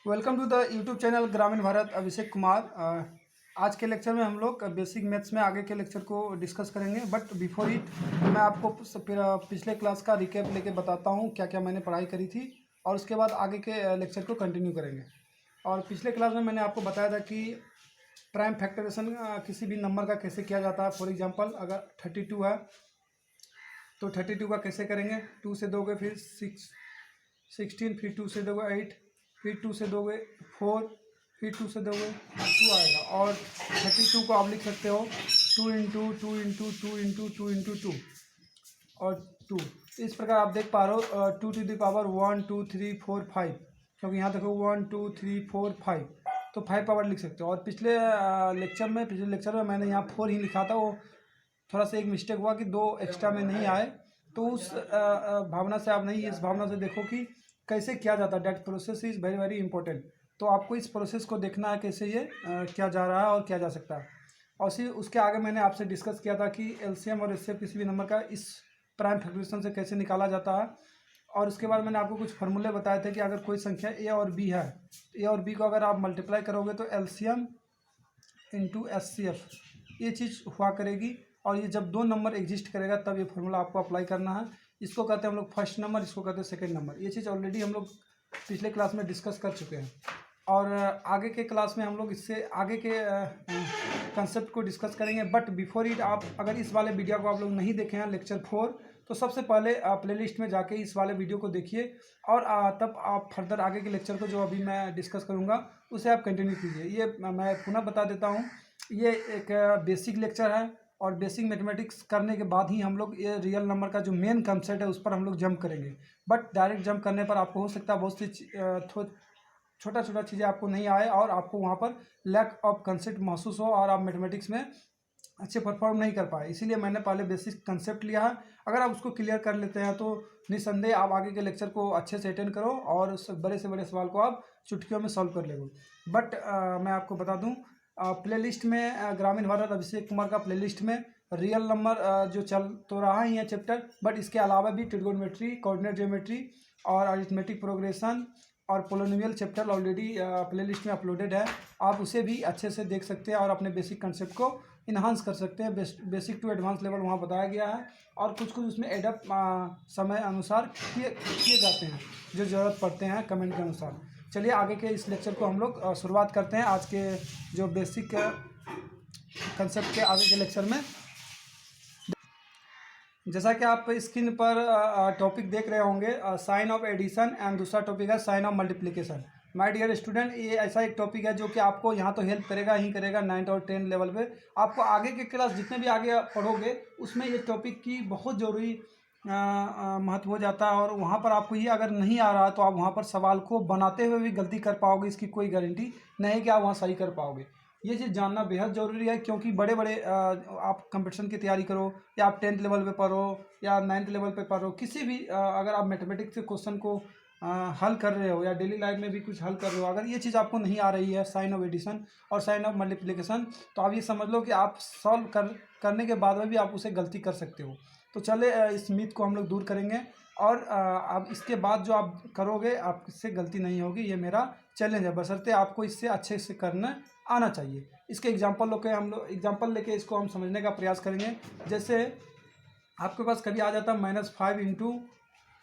Welcome to the YouTube channel Gramin Bharat. Abhishek Kumar. आज के lecture में हम लोग बेसिक मैथ्स में आगे के लेक्चर को डिस्कस करेंगे। बट बिफोर इट मैं आपको पिछले क्लास का रिकैप लेके बताता हूँ क्या क्या मैंने पढ़ाई करी थी, और उसके बाद आगे के लेक्चर को कंटिन्यू करेंगे। और पिछले क्लास में मैंने आपको बताया था कि प्राइम फैक्टराइजेशन किसी भी नंबर का कैसे किया जाता है। फॉर एग्जाम्पल अगर 32 है तो 32 का कैसे करेंगे। 2 से दोगे फिर 16, फिर 2 से दोगे 8, फिर 2 से दोगे 4, फिर 2 से दोगे 2 आएगा। और 32 को आप लिख सकते हो 2 इंटू 2 इंटू 2 इंटू 2 इंटू 2 और 2। इस प्रकार आप देख पा रहे हो 2 टू द पावर 1 2 3 4 5, क्योंकि यहाँ देखो 1 2 3 4 5, तो 5 पावर लिख सकते हो। और पिछले लेक्चर में मैंने यहाँ 4 ही लिखा था, वो थोड़ा सा एक मिस्टेक हुआ कि 2 एक्स्ट्रा में नहीं आए। तो उस भावना से आप नहीं, इस भावना से देखो कि कैसे किया जाता है। That process is very very important. तो आपको इस प्रोसेस को देखना है कैसे ये किया जा रहा है और किया जा सकता है। और फिर उसके आगे मैंने आपसे डिस्कस किया था कि एलसीएम और एचसीएफ किसी भी नंबर का इस प्राइम फैक्टराइजेशन से कैसे निकाला जाता है। और उसके बाद मैंने आपको कुछ फार्मूले बताए थे कि अगर कोई संख्या ए और बी है, ए और बी को अगर आप मल्टीप्लाई करोगे तो एलसीएम इंटू एचसीएफ ये चीज़ हुआ करेगी। और ये जब दो नंबर एग्जिस्ट करेगा तब ये फार्मूला आपको अप्लाई करना है। इसको कहते हैं हम लोग फर्स्ट नंबर, इसको कहते हैं सेकंड नंबर। ये चीज़ ऑलरेडी हम लोग पिछले क्लास में डिस्कस कर चुके हैं। और आगे के क्लास में हम लोग इससे आगे के कंसेप्ट को डिस्कस करेंगे। बट बिफोर इट, आप अगर इस वाले वीडियो को आप लोग नहीं देखे हैं लेक्चर 4, तो सबसे पहले प्लेलिस्ट में जाके इस वाले वीडियो को देखिए और तब आप फर्दर आगे के लेक्चर को जो अभी मैं डिस्कस करूँगा उसे आप कंटिन्यू कीजिए। ये मैं पुनः बता देता हूँ, ये एक बेसिक लेक्चर है और बेसिक मैथमेटिक्स करने के बाद ही हम लोग ये रियल नंबर का जो मेन कंसेप्ट है उस पर हम लोग जंप करेंगे। बट डायरेक्ट जंप करने पर आपको हो सकता है बहुत सी छोटा छोटा चीज़ें आपको नहीं आए और आपको वहाँ पर लैक ऑफ कंसेप्ट महसूस हो और आप मैथमेटिक्स में अच्छे परफॉर्म नहीं कर पाए। इसीलिए मैंने पहले बेसिक कंसेप्ट लिया है। अगर आप उसको क्लियर कर लेते हैं तो निस्संदेह आप आगे के लेक्चर को अच्छे से अटेंड करो और बड़े से बड़े सवाल को आप चुटकियों में सॉल्व कर लेंगे। बट मैं आपको बता दूं, प्लेलिस्ट में ग्रामीण भारत अभिषेक कुमार का प्लेलिस्ट में रियल नंबर जो चल तो रहा ही है चैप्टर, बट इसके अलावा भी ट्रिगोनोमेट्री, कोऑर्डिनेट ज्योमेट्री और अरिथमेटिक प्रोग्रेशन और पोलिनोमियल चैप्टर ऑलरेडी प्लेलिस्ट में अपलोडेड है। आप उसे भी अच्छे से देख सकते हैं और अपने बेसिक कंसेप्ट को इन्हांस कर सकते हैं। बेसिक टू एडवांस लेवल वहाँ बताया गया है और कुछ कुछ उसमें एडअप समय अनुसार किए जाते हैं जो ज़रूरत पड़ते हैं कमेंट के अनुसार। चलिए आगे के इस लेक्चर को हम लोग शुरुआत करते हैं आज के जो बेसिक कंसेप्ट के आगे के लेक्चर में। जैसा कि आप स्क्रीन पर टॉपिक देख रहे होंगे, साइन ऑफ एडिशन, एंड दूसरा टॉपिक है sign of multiplication. My dear student, ये ऐसा एक टॉपिक है जो कि आपको यहाँ तो हेल्प करेगा ही करेगा 9th और 10th लेवल पे। आपको आगे के क्लास जितने भी आगे पढ़ोगे उसमें ये टॉपिक की बहुत ज़रूरी महत्व हो जाता है। और वहाँ पर आपको ये अगर नहीं आ रहा तो आप वहाँ पर सवाल को बनाते हुए भी गलती कर पाओगे, इसकी कोई गारंटी नहीं कि आप वहाँ सही कर पाओगे। ये चीज़ जानना बेहद ज़रूरी है, क्योंकि बड़े बड़े आप कंपटीशन की तैयारी करो या आप 10th लेवल पे पढ़ो या 9th लेवल पे पढ़ो, किसी भी अगर आप मैथमेटिक्स के क्वेश्चन को हल कर रहे हो या डेली लाइफ में भी कुछ हल कर रहे हो, अगर ये चीज़ आपको नहीं आ रही है साइन ऑफ एडिशन और साइन ऑफ मल्टीप्लिकेशन, तो आप ये समझ लो कि आप सॉल्व करने के बाद में भी आप उसे गलती कर सकते हो। तो चले इस मिथ को हम लोग दूर करेंगे और अब इसके बाद जो आप करोगे आपसे गलती नहीं होगी। ये मेरा चैलेंज है, बशर्ते आपको इससे अच्छे से करना आना चाहिए। इसके एग्जाम्पल लेके इसको हम समझने का प्रयास करेंगे। जैसे आपके पास कभी आ जाता -5 इंटू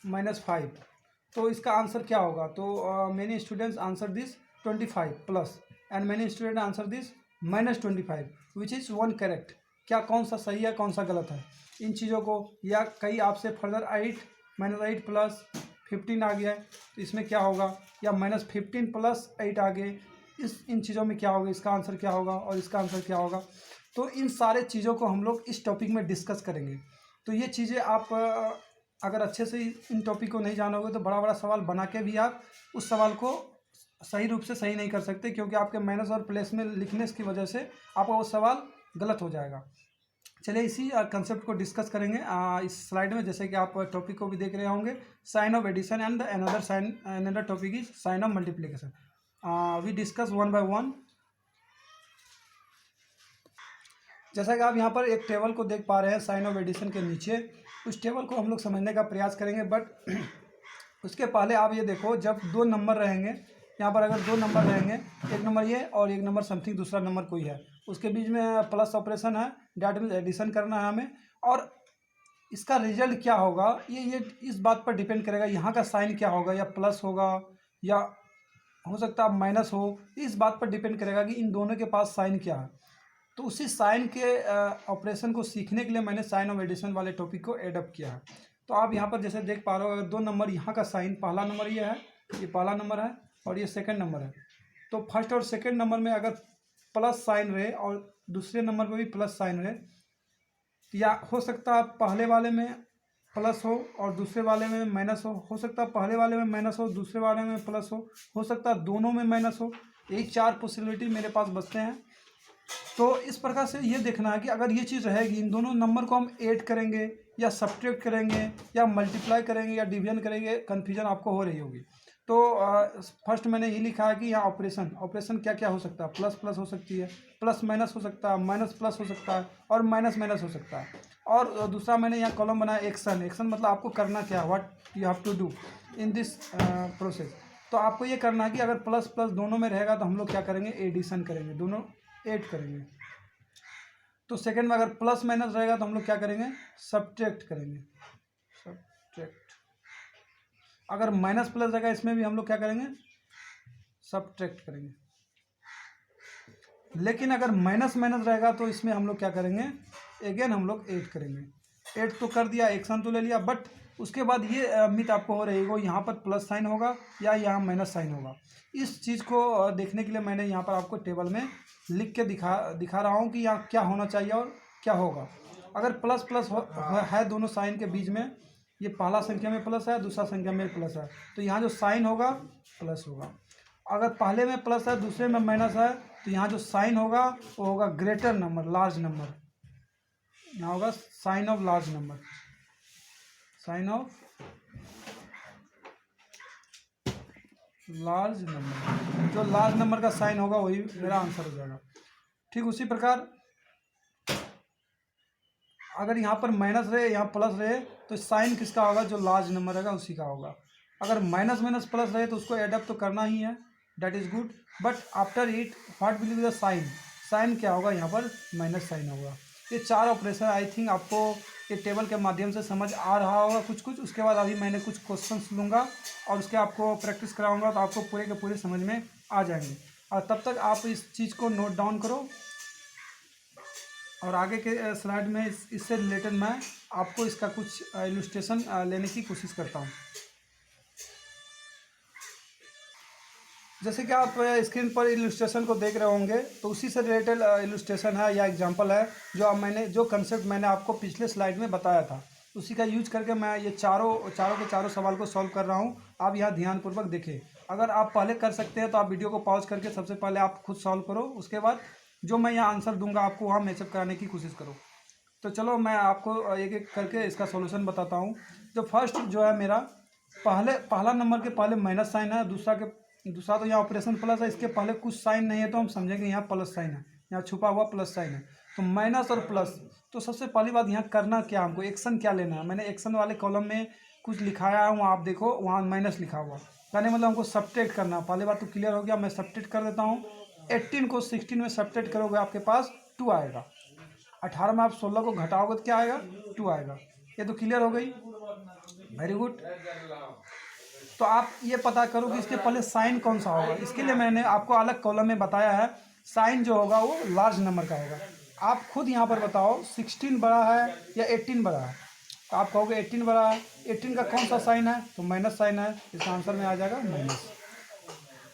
-5, तो इसका आंसर क्या होगा। तो many students answer this 25 plus and many student answer this -25 which is 1 correct. क्या कौन सा सही है कौन सा गलत है, इन चीज़ों को। या कई आपसे फर्दर 8 -8 प्लस 15 आ गया है तो इसमें क्या होगा, या -15 प्लस 8 आ गए, इन चीज़ों में क्या होगा, इसका आंसर क्या होगा और इसका आंसर क्या होगा। तो इन सारे चीज़ों को हम लोग इस टॉपिक में डिस्कस करेंगे। तो ये चीज़ें आप अगर अच्छे से इन टॉपिक को नहीं जानोगे तो बड़ा बड़ा सवाल बना के भी आप उस सवाल को सही रूप से सही नहीं कर सकते, क्योंकि आपके माइनस और प्लस में लिखने की वजह से आपका वो सवाल गलत हो जाएगा। चलिए इसी कंसेप्ट को डिस्कस करेंगे इस स्लाइड में। जैसे कि आप टॉपिक को भी देख रहे होंगे, sign of addition and another topic is sign of multiplication. We discuss one by one. जैसा कि आप यहाँ पर एक टेबल को देख पा रहे हैं साइन ऑफ एडिशन के नीचे, उस टेबल को हम लोग समझने का प्रयास करेंगे। बट उसके पहले आप ये देखो, जब दो नंबर रहेंगे यहाँ पर अगर दो नंबर रहेंगे, एक नंबर ये और एक नंबर समथिंग दूसरा नंबर कोई है, उसके बीच में प्लस ऑपरेशन है, डैट मीन्स एडिशन करना है हमें, और इसका रिजल्ट क्या होगा ये इस बात पर डिपेंड करेगा यहाँ का साइन क्या होगा, या प्लस होगा या हो सकता है माइनस हो, इस बात पर डिपेंड करेगा कि इन दोनों के पास साइन क्या है। तो उसी साइन के ऑपरेशन को सीखने के लिए मैंने साइन ऑफ एडिशन वाले टॉपिक को एडप्ट किया है। तो आप यहाँ पर जैसे देख पा रहे हो, अगर दो नंबर यहाँ का साइन, पहला नंबर ये है, ये पहला नंबर है और ये सेकंड नंबर है, तो फर्स्ट और सेकंड नंबर में अगर प्लस साइन रहे और दूसरे नंबर पर भी प्लस साइन रहे, या हो सकता है पहले वाले में प्लस हो और दूसरे वाले में माइनस हो सकता है पहले वाले में माइनस हो दूसरे वाले में प्लस हो सकता है दोनों में माइनस हो। यही चार पॉसिबिलिटी मेरे पास बचते हैं। तो इस प्रकार से ये देखना है कि अगर ये चीज़ रहेगी, इन दोनों नंबर को हम ऐड करेंगे या सब्ट्रैक्ट करेंगे या मल्टीप्लाई करेंगे या डिवीजन करेंगे, कन्फ्यूजन आपको हो रही होगी। तो फर्स्ट मैंने ये लिखा है कि यहाँ ऑपरेशन क्या क्या हो सकता है, प्लस प्लस हो सकती है, प्लस माइनस हो सकता है, माइनस प्लस हो सकता है और माइनस माइनस हो सकता है। और दूसरा मैंने यहाँ कॉलम बनाया एक्शन मतलब आपको करना क्या है, what you have to do in this process. तो आपको ये करना है कि अगर प्लस प्लस दोनों में रहेगा तो हम लोग क्या करेंगे, एडिशन करेंगे, दोनों ऐड करेंगे। तो सेकंड में अगर प्लस माइनस रहेगा तो हम लोग क्या करेंगे, सब्ट्रैक्ट करेंगे, सब्ट्रैक्ट। अगर माइनस प्लस रहेगा इसमें भी हम लोग क्या करेंगे, सब्ट्रैक्ट करेंगे। लेकिन अगर माइनस माइनस रहेगा तो इसमें हम लोग क्या करेंगे, अगेन हम लोग ऐड करेंगे। ऐड तो कर दिया, एक्शन तो ले लिया, बट उसके बाद ये मिथ आपको हो रही है, यहाँ पर प्लस साइन होगा या यहाँ माइनस साइन होगा। इस चीज़ को देखने के लिए मैंने यहाँ पर आपको टेबल में लिख के दिखा रहा हूँ कि यहाँ क्या होना चाहिए और क्या होगा। अगर प्लस प्लस है दोनों साइन के बीच में, ये पहला संख्या में प्लस है, दूसरा संख्या में प्लस है, तो यहाँ जो साइन होगा प्लस होगा। अगर पहले में प्लस है दूसरे में माइनस है, तो यहाँ जो साइन होगा वो होगा ग्रेटर नंबर, लार्ज नंबर। यहाँ होगा sign of large number, sign of large number. जो लार्ज नंबर का साइन होगा वही मेरा आंसर हो जाएगा। ठीक उसी प्रकार अगर यहाँ पर माइनस रहे यहाँ प्लस रहे तो साइन किसका होगा, जो लार्ज नंबर रहेगा उसी का होगा। अगर माइनस माइनस प्लस रहे तो उसको एडप्ट तो करना ही है, that is good, but after it what will be the sign, sign क्या होगा, यहाँ पर माइनस साइन होगा। ये चार ऑपरेशन आई थिंक आपको ये टेबल के माध्यम से समझ आ रहा होगा कुछ। उसके बाद अभी मैंने कुछ क्वेश्चंस लूँगा और उसके आपको प्रैक्टिस कराऊंगा, तो आपको पूरे के पूरे समझ में आ जाएंगे। और तब तक आप इस चीज़ को नोट डाउन करो और आगे के स्लाइड में इससे रिलेटेड मैं आपको इसका कुछ इलस्ट्रेशन लेने की कोशिश करता हूँ। जैसे कि आप स्क्रीन पर इलस्ट्रेशन को देख रहे होंगे, तो उसी से रिलेटेड इलस्ट्रेशन है या एग्जांपल है जो कंसेप्ट मैंने आपको पिछले स्लाइड में बताया था, उसी का यूज करके मैं ये चारों सवाल को सॉल्व कर रहा हूँ। आप यहाँ ध्यानपूर्वक देखें। अगर आप पहले कर सकते हैं तो आप वीडियो को पॉज करके सबसे पहले आप खुद सॉल्व करो, उसके बाद जो मैं यहाँ आंसर दूंगा आपको वहाँ मैचअप कराने की कोशिश करो। तो चलो मैं आपको एक एक करके इसका सॉल्यूशन बताता हूँ। जो फर्स्ट जो है मेरा, पहला नंबर के पहले माइनस साइन है, दूसरा तो यहाँ ऑपरेशन प्लस है, इसके पहले कुछ साइन नहीं है तो हम समझेंगे यहाँ प्लस साइन है, यहाँ छुपा हुआ प्लस साइन है। तो माइनस और प्लस, तो सबसे पहली बात यहाँ करना क्या, हमको एक्शन क्या लेना है। मैंने एक्शन वाले कॉलम में कुछ लिखाया है, वहाँ आप देखो वहाँ माइनस लिखा हुआ, यानी मतलब हमको सब्ट्रैक्ट करना। पहली बात तो क्लियर हो गया, मैं सब्ट्रैक्ट कर देता हूँ। 18 को 16 में सब्ट्रैक्ट करोगे आपके पास 2 आएगा। 18 में आप 16 को घटाओगे तो क्या आएगा, 2 आएगा। ये तो क्लियर हो गई, वेरी गुड। तो आप ये पता करो कि इसके पहले साइन कौन सा होगा। इसके लिए मैंने आपको अलग कॉलम में बताया है, साइन जो होगा वो लार्ज नंबर का होगा। आप खुद यहाँ पर बताओ 16 बड़ा है या 18 बड़ा है। तो आप कहोगे 18 बड़ा है, 18 का कौन सा साइन है, तो माइनस साइन है, इसका आंसर में आ जाएगा माइनस।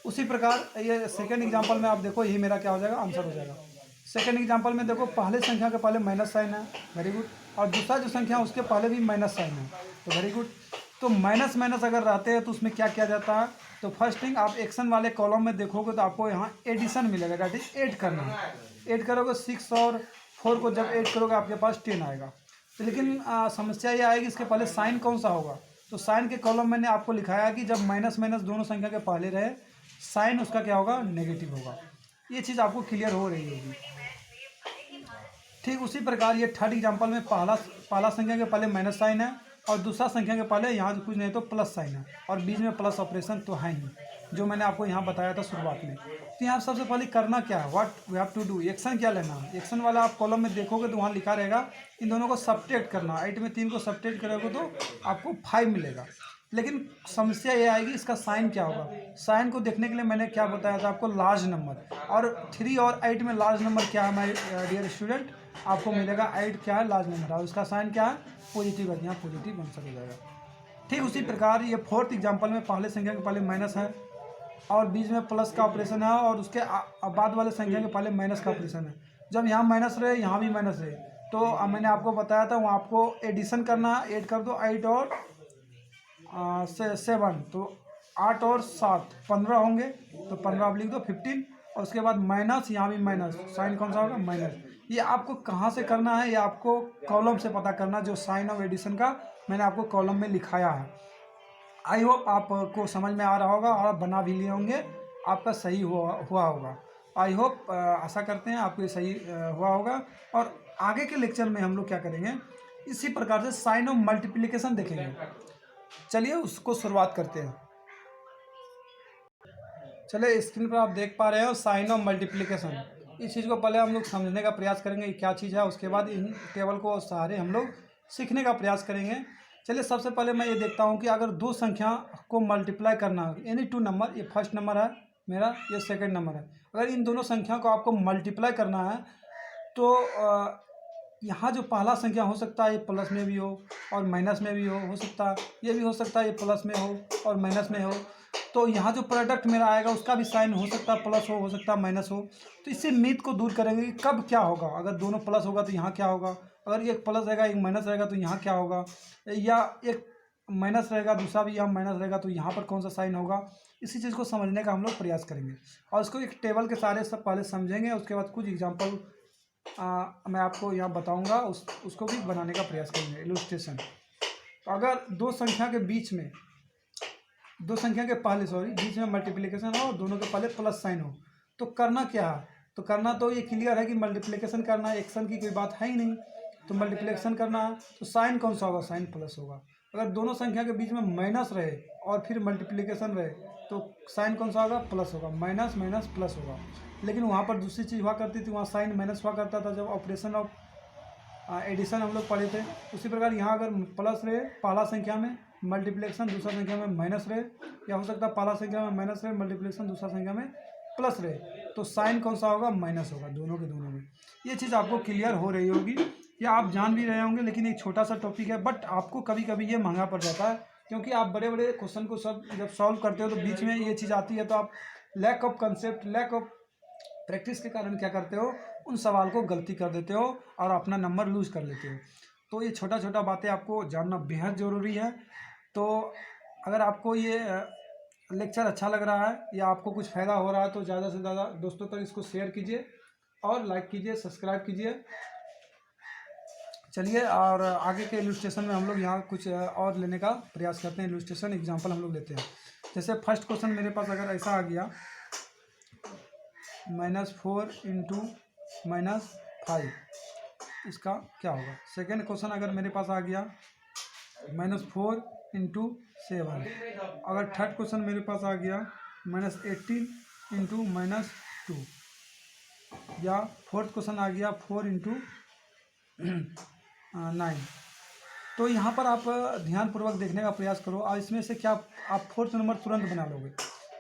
उसी प्रकार ये सेकेंड एग्जाम्पल में आप देखो, यही मेरा क्या हो जाएगा, आंसर हो जाएगा। सेकेंड एग्जाम्पल में देखो, पहले संख्या के पहले माइनस साइन है, वेरी गुड, और दूसरा जो संख्या है उसके पहले भी माइनस साइन है, तो वेरी गुड। तो माइनस माइनस अगर रहते हैं तो उसमें क्या किया जाता है, तो फर्स्ट थिंग आप एक्शन वाले कॉलम में देखोगे तो आपको यहाँ एडिशन मिलेगा, दैट इज ऐड करना है। ऐड करोगे 6 और 4 को जब ऐड करोगे आपके पास 10 आएगा। तो लेकिन समस्या ये आएगी इसके पहले साइन कौन सा होगा। तो साइन के कॉलम मैंने आपको लिखाया कि जब माइनस माइनस दोनों संख्या के पहले रहे, साइन उसका क्या होगा, नेगेटिव होगा। ये चीज़ आपको क्लियर हो रही होगी। ठीक उसी प्रकार ये थर्ड एग्जाम्पल में पहला संख्या के पहले माइनस साइन है और दूसरा संख्या के पहले यहाँ कुछ नहीं तो प्लस साइन है, और बीच में प्लस ऑपरेशन तो है ही। जो मैंने आपको यहाँ बताया था शुरुआत में। तो यहाँ सबसे पहले करना क्या है, what we have to do, action क्या लेना है। एक्शन वाला आप कॉलम में देखोगे तो वहाँ लिखा रहेगा इन दोनों को सब्ट्रैक्ट करना। 8 में 3 को सब्ट्रैक्ट करोगे तो आपको 5 मिलेगा। लेकिन समस्या ये आएगी इसका साइन क्या होगा। साइन को देखने के लिए मैंने क्या बताया था आपको, लार्ज नंबर। और 3 और 8 में लार्ज नंबर क्या है माय डियर स्टूडेंट, आपको मिलेगा 8 क्या है, लार्ज नंबर है, और उसका साइन क्या है, पॉजिटिव है। यहाँ पॉजिटिव आंसर हो जाएगा। ठीक उसी प्रकार ये फोर्थ एग्जाम्पल में पहले संख्या के पहले माइनस है और बीच में प्लस का ऑपरेशन है, और उसके बाद वाले संख्या के पहले माइनस का ऑपरेशन है। जब यहाँ माइनस रहे यहाँ भी माइनस रहे, तो मैंने आपको बताया था वहाँ आपको एडिशन करना है। ऐड कर दो 8 और 7, तो 8 और 7 15 होंगे, तो 15 आप लिख दो 15, और उसके बाद माइनस, यहाँ भी माइनस, साइन कौन सा होगा, माइनस। ये आपको कहाँ से करना है, ये आपको कॉलम से पता करना, जो साइन ऑफ एडिशन का मैंने आपको कॉलम में लिखाया है। आई होप आपको समझ में आ रहा होगा और आप बना भी लिए होंगे, आपका सही हुआ होगा। आई होप, आशा करते हैं आपको ये सही हुआ होगा। और आगे के लेक्चर में हम लोग क्या करेंगे, इसी प्रकार से साइन ऑफ मल्टीप्लिकेशन देखेंगे। चलिए उसको शुरुआत करते हैं। चलिए स्क्रीन पर आप देख पा रहे हो साइन ऑफ मल्टीप्लिकेशन। इस चीज़ को पहले हम लोग समझने का प्रयास करेंगे कि क्या चीज़ है, उसके बाद इन टेबल को सहारे हम लोग सीखने का प्रयास करेंगे। चलिए सबसे पहले मैं ये देखता हूँ कि अगर दो संख्या को मल्टीप्लाई करना है, एनी टू नंबर, ये फर्स्ट नंबर है मेरा, ये सेकंड नंबर है, अगर इन दोनों संख्या को आपको मल्टीप्लाई करना है तो यहाँ जो पहला संख्या हो सकता है ये प्लस में भी हो और माइनस में भी हो सकता है, ये भी हो सकता है ये प्लस में हो और माइनस में हो। तो यहाँ जो प्रोडक्ट मेरा आएगा उसका भी साइन हो सकता है प्लस हो सकता है माइनस हो। तो इससे मिथ को दूर करेंगे कि कब क्या होगा, अगर दोनों प्लस होगा तो यहाँ क्या होगा, अगर एक प्लस रहेगा एक माइनस रहेगा तो यहाँ क्या होगा, या एक माइनस रहेगा दूसरा भी यहाँ माइनस रहेगा तो यहाँ पर कौन सा साइन होगा। इसी चीज़ को समझने का हम लोग प्रयास करेंगे और इसको एक टेबल के सारे सब पहले समझेंगे। उसके बाद कुछ एग्जाम्पल मैं आपको यहाँ बताऊँगा, उसको भी बनाने का प्रयास करेंगे, इलस्ट्रेशन। तो अगर दो संख्या के बीच में, दो संख्या के पहले बीच में मल्टीप्लिकेशन हो, दोनों के पहले प्लस साइन हो, तो करना क्या है, तो करना तो ये क्लियर है कि मल्टीप्लिकेशन करना है, एक्शन की कोई बात है ही नहीं। तो मल्टीप्लिकेशन करना है तो साइन कौन सा होगा, साइन प्लस होगा। अगर दोनों संख्या के बीच में माइनस रहे और फिर मल्टीप्लिकेशन रहे तो साइन कौन सा होगा, प्लस होगा। माइनस माइनस प्लस होगा। लेकिन वहाँ पर दूसरी चीज़ हुआ करती थी, वहाँ साइन माइनस हुआ करता था जब ऑपरेशन ऑफ एडिशन हम लोग पढ़े थे। उसी प्रकार यहाँ अगर प्लस रहे पहला संख्या में, मल्टीप्लिकेशन दूसरा संख्या में माइनस रहे, या हो सकता है पहला संख्या में माइनस रहे, मल्टीप्लिकेशन दूसरा संख्या में प्लस रहे, तो साइन कौन सा होगा, माइनस होगा दोनों के दोनों में। ये चीज़ आपको क्लियर हो रही होगी या आप जान भी रहे होंगे, लेकिन एक छोटा सा टॉपिक है, बट आपको कभी कभी ये महंगा पड़ जाता है, क्योंकि आप बड़े बड़े क्वेश्चन को सब जब सॉल्व करते हो तो बीच में ये चीज़ आती है, तो आप lack of concept, lack of practice के कारण क्या करते हो, उन सवाल को गलती कर देते हो और अपना नंबर लूज कर लेते हो। तो ये छोटा छोटा बातें आपको जानना बेहद ज़रूरी है। तो अगर आपको ये लेक्चर अच्छा लग रहा है या आपको कुछ फ़ायदा हो रहा है तो ज़्यादा से ज़्यादा दोस्तों तक इसको शेयर कीजिए और लाइक कीजिए, सब्सक्राइब कीजिए। चलिए और आगे के इलस्ट्रेशन में हम लोग यहाँ कुछ और लेने का प्रयास करते हैं। इलस्ट्रेशन एग्जांपल हम लोग लेते हैं। जैसे फर्स्ट क्वेश्चन मेरे पास अगर ऐसा आ गया, -4 इंटू -5, इसका क्या होगा। सेकेंड क्वेश्चन अगर मेरे पास आ गया -4 इंटू 7। अगर थर्ड क्वेश्चन मेरे पास आ गया -18 इंटू -2, या फोर्थ क्वेश्चन आ गया 4 इंटू 9। तो यहाँ पर आप ध्यानपूर्वक देखने का प्रयास करो और इसमें से क्या आप फोर्थ नंबर तुरंत बना लोगे,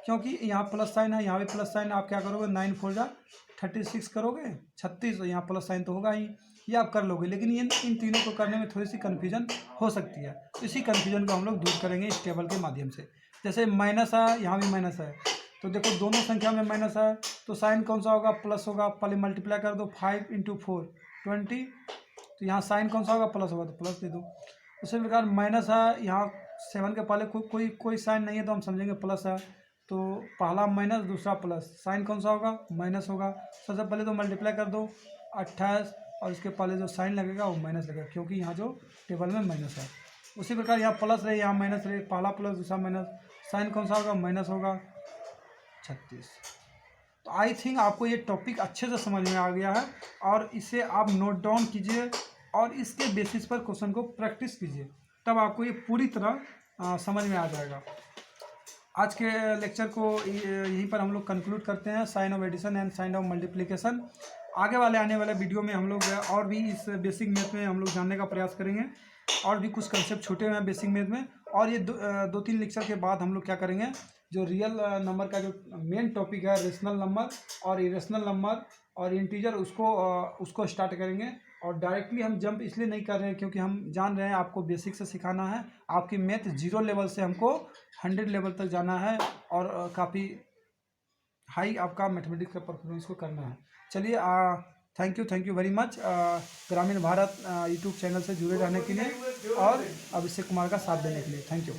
क्योंकि यहाँ प्लस साइन है, यहाँ भी प्लस साइन। आप क्या करोगे, 9 4 जा 36 करोगे, 36, यहाँ प्लस साइन तो होगा ही, ये आप कर लोगे। लेकिन इन तीनों को करने में थोड़ी सी कन्फ्यूजन हो सकती है, इसी कन्फ्यूजन को हम लोग दूर करेंगे इस टेबल के माध्यम से। जैसे माइनस है, यहाँ भी माइनस है, तो देखो दोनों संख्या में माइनस है, तो साइन कौन सा होगा, प्लस होगा। पहले मल्टीप्लाई कर दो, 5 इंटू 4 20, तो यहाँ साइन कौन सा होगा, प्लस होगा, तो प्लस दे दो। उसी प्रकार माइनस है, यहाँ 7 के पहले कोई साइन नहीं है तो हम समझेंगे प्लस है, तो पहला माइनस दूसरा प्लस, साइन कौन सा होगा, माइनस होगा। सबसे पहले तो मल्टीप्लाई कर दो 28 और इसके पहले जो साइन लगेगा वो माइनस लगेगा, क्योंकि यहाँ जो टेबल में माइनस है। उसी प्रकार यहाँ प्लस रहे यहाँ माइनस रहे, पहला प्लस दूसरा माइनस, साइन कौन सा होगा, माइनस होगा 36। तो आई थिंक आपको ये टॉपिक अच्छे से समझ में आ गया है और इसे आप नोट डाउन कीजिए और इसके बेसिस पर क्वेश्चन को प्रैक्टिस कीजिए, तब आपको ये पूरी तरह समझ में आ जाएगा। आज के लेक्चर को यहीं पर हम लोग कंक्लूड करते हैं। Sign of addition and sign of multiplication. आगे आने वाले वीडियो में हम लोग और भी इस बेसिक मैथ में हम लोग जानने का प्रयास करेंगे। और भी कुछ कंसेप्ट छूटे हुए हैं बेसिक मैथ में। और ये दो तीन लेक्चर के बाद हम लोग क्या करेंगे, जो रियल नंबर का जो मेन टॉपिक है, रेशनल नंबर और इरेशनल नंबर और इंटीजर, उसको स्टार्ट करेंगे। और डायरेक्टली हम जंप इसलिए नहीं कर रहे हैं क्योंकि हम जान रहे हैं आपको बेसिक से सिखाना है। आपकी मैथ 0 लेवल से हमको 100 लेवल तक जाना है और काफ़ी हाई आपका मैथमेटिक्स का परफॉर्मेंस को करना है। चलिए, थैंक यू वेरी मच ग्रामीण भारत यूट्यूब चैनल से जुड़े रहने के लिए और अभिषेक कुमार का साथ देने के लिए। Thank you.